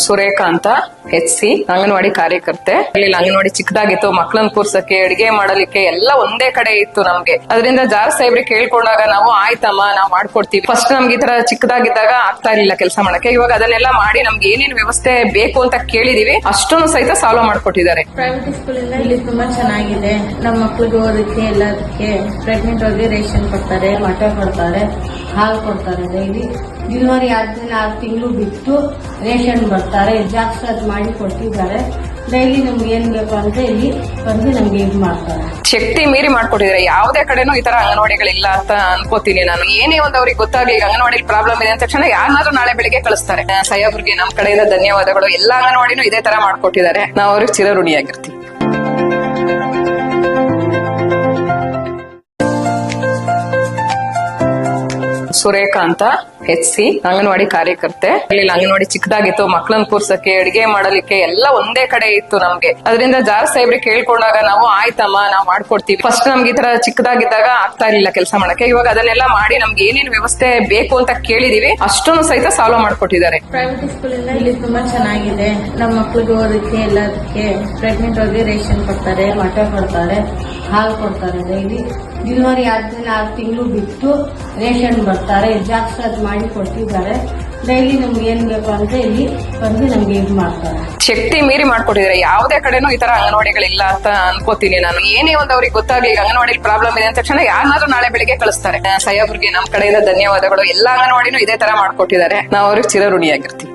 ಸುರೇಖಾ ಅಂತ HC ಅಂಗನವಾಡಿ ಕಾರ್ಯಕರ್ತೆ. ಇಲ್ಲಿ ಅಂಗನವಾಡಿ ಚಿಕ್ಕದಾಗಿತ್ತು, ಮಕ್ಕಳನ್ನ ಕೂರ್ಸಕ್ಕೆ, ಅಡಿಗೆ ಮಾಡಲಿಕ್ಕೆ ಎಲ್ಲ ಒಂದೇ ಕಡೆ ಇತ್ತು ನಮ್ಗೆ. ಅದರಿಂದ ಜಾರ್ ಸಾಹೇಬ್ರಿಗೆ ಕೇಳ್ಕೊಂಡಾಗ ನಾವು ಆಯ್ತಮ್ಮ ನಾವ್ ಮಾಡ್ಕೊಡ್ತೀವಿ. ಫಸ್ಟ್ ನಮ್ಗೆ ಈ ತರ ಚಿಕ್ಕದಾಗಿದ್ದಾಗ ಆಗ್ತಾ ಇರ್ಲಿಲ್ಲ ಕೆಲಸ ಮಾಡಕ್ಕೆ. ಇವಾಗ ಅದನ್ನೆಲ್ಲ ಮಾಡಿ ನಮ್ಗೆ ಏನೇನ್ ವ್ಯವಸ್ಥೆ ಬೇಕು ಅಂತ ಕೇಳಿದೀವಿ, ಅಷ್ಟನ್ನು ಸಹಿತ ಸಾಲ್ವ್ ಮಾಡ್ಕೊಟ್ಟಿದ್ದಾರೆ. ಪ್ರೈವೇಟ್ ಸ್ಕೂಲ್ ಇಂದ ಇಲ್ಲಿ ತುಂಬಾ ಚೆನ್ನಾಗಿದೆ. ನಮ್ಮ ಮಕ್ಳಿಗೆ ಓದಕ್ಕೆ ಎಲ್ಲದಕ್ಕೆ ಪ್ರೆಗ್ನೆಂಟ್ ಅವ್ರಿಗೆ ರೇಷನ್ ಕೊಡ್ತಾರೆ, ಮೊಟ್ಟೆ ಕೊಡ್ತಾರೆ, ಹಾಲು ಕೊಡ್ತಾರೆ. ಡೈಲಿ ಡೆಲಿವರಿ ಆದ್ಮೇಲೆ 6 ತಿಂಗಳು ಬಿಟ್ಟು ರೇಷನ್ ಬರ್ತಾರೆ, ಜಾಸ್ತಿ ಮಾಡಿ ಕೊಡ್ತಿದ್ದಾರೆ. ಡೈಲಿ ನಮ್ಗೆ ಏನ್ ಬೇಕು ಅಂತ ಇಲ್ಲಿ ಬಂದು ನಮ್ಗೆ ಇದು ಮಾಡ್ತಾರೆ. ಶಕ್ತಿ ಮೀರಿ ಮಾಡ್ಕೊಟ್ಟಿದ್ದಾರೆ. ಯಾವುದೇ ಕಡೆನೂ ಈ ತರ ಅಂಗನವಾಡಿಗಳಿಲ್ಲ ಅಂತ ಅನ್ಕೋತೀನಿ ನಾನು. ಏನೇ ಒಂದು ಅವ್ರಿಗೆ ಗೊತ್ತಾಗ್ಲಿ ಅಂಗನವಾಡಿ ಪ್ರಾಬ್ಲಮ್ ಇದೆ ಅಂತ ತಕ್ಷಣ ಯಾರನ್ನಾದ್ರೂ ನಾಳೆ ಬೆಳಿಗ್ಗೆ ಕಳಿಸ್ತಾರೆ. ಸಾಹೇಬ್ರಿಗೆ ನಮ್ ಕಡೆಯಿಂದ ಧನ್ಯವಾದಗಳು. ಎಲ್ಲಾ ಅಂಗನವಾಡಿನೂ ಇದೇ ತರ ಮಾಡ್ಕೊಟ್ಟಿದ್ದಾರೆ. ನಾವು ಅವ್ರಿಗೆ ಚಿರಋಣಿಯಾಗಿರ್ತೀವಿ. ಸುರೇಖಾ ಅಂತ HC ಅಂಗನವಾಡಿ ಕಾರ್ಯಕರ್ತೆ. ಇಲ್ಲಿ ಅಂಗನವಾಡಿ ಚಿಕ್ಕದಾಗಿತ್ತು, ಮಕ್ಕಳನ್ನ ಕೂರ್ಸಕ್ಕೆ, ಅಡಿಗೆ ಮಾಡಲಿಕ್ಕೆ ಎಲ್ಲ ಒಂದೇ ಕಡೆ ಇತ್ತು ನಮ್ಗೆ. ಅದರಿಂದ ಜಾರ್ ಸಾಹೇಬ್ರಿಗೆ ಕೇಳ್ಕೊಂಡಾಗ ನಾವು ಆಯ್ತಮ್ಮ ನಾವ್ ಮಾಡ್ಕೊಡ್ತೀವಿ. ಫಸ್ಟ್ ನಮ್ಗೆ ಈ ತರ ಚಿಕ್ಕದಾಗಿದ್ದಾಗ ಆಗ್ತಾ ಇರ್ಲಿಲ್ಲ ಕೆಲಸ ಮಾಡಕ್ಕೆ. ಇವಾಗ ಅದನ್ನೆಲ್ಲ ಮಾಡಿ ನಮ್ಗೆ ಏನೇನ್ ವ್ಯವಸ್ಥೆ ಬೇಕು ಅಂತ ಕೇಳಿದೀವಿ, ಅಷ್ಟನ್ನು ಸಹಿತ ಸಾಲ್ವ್ ಮಾಡ್ಕೊಟ್ಟಿದ್ದಾರೆ. ಪ್ರೈವೇಟ್ ಸ್ಕೂಲ್ ಇಂದ ಇಲ್ಲಿ ತುಂಬಾ ಚೆನ್ನಾಗಿದೆ. ನಮ್ಮ ಮಕ್ಳಿಗೆ ಓದಕ್ಕೆ ಎಲ್ಲದಕ್ಕೆ ಪ್ರೆಗ್ನೆಂಟ್ ಅವ್ರಿಗೆ ರೇಷನ್ ಕೊಡ್ತಾರೆ, ಮೊಟ್ಟೆ ಕೊಡ್ತಾರೆ, ಹಾಲು ಕೊಡ್ತಾರೆ. ಡೈಲಿ ಡೆಲಿವರಿ ಆದ್ಮೇಲೆ 6 ತಿಂಗಳು ಬಿಟ್ಟು ರೇಷನ್ ಬರ್ತಾರೆ, ಜಾಸ್ತಿ ಮಾಡಿ ಕೊಡ್ತಿದ್ದಾರೆ. ಡೈಲಿ ನಮ್ಗೆ ಏನ್ ಬೇಕು ಅಂತ ಇಲ್ಲಿ ಬಂದು ನಮ್ಗೆ ಇದು ಮಾಡ್ತಾರೆ. ಶಕ್ತಿ ಮೀರಿ ಮಾಡ್ಕೊಟ್ಟಿದ್ದಾರೆ. ಯಾವುದೇ ಕಡೆನೂ ಈ ತರ ಅಂಗನವಾಡಿಗಳಿಲ್ಲ ಅಂತ ಅನ್ಕೋತೀನಿ ನಾನು. ಏನೇ ಒಂದು ಅವ್ರಿಗೆ ಗೊತ್ತಾಗ್ಲಿ ಅಂಗನವಾಡಿ ಪ್ರಾಬ್ಲಮ್ ಇದೆ ಅಂತ ತಕ್ಷಣ ಯಾರನ್ನಾದ್ರೂ ನಾಳೆ ಬೆಳಿಗ್ಗೆ ಕಳಿಸ್ತಾರೆ. ಸಾಹೇಬ್ರಿಗೆ ನಮ್ ಕಡೆಯಿಂದ ಧನ್ಯವಾದಗಳು. ಎಲ್ಲಾ ಅಂಗನವಾಡಿನೂ ಇದೇ ತರ ಮಾಡ್ಕೊಟ್ಟಿದ್ದಾರೆ. ನಾವು ಅವ್ರಿಗೆ ಚಿರಋಣಿಯಾಗಿರ್ತೀವಿ.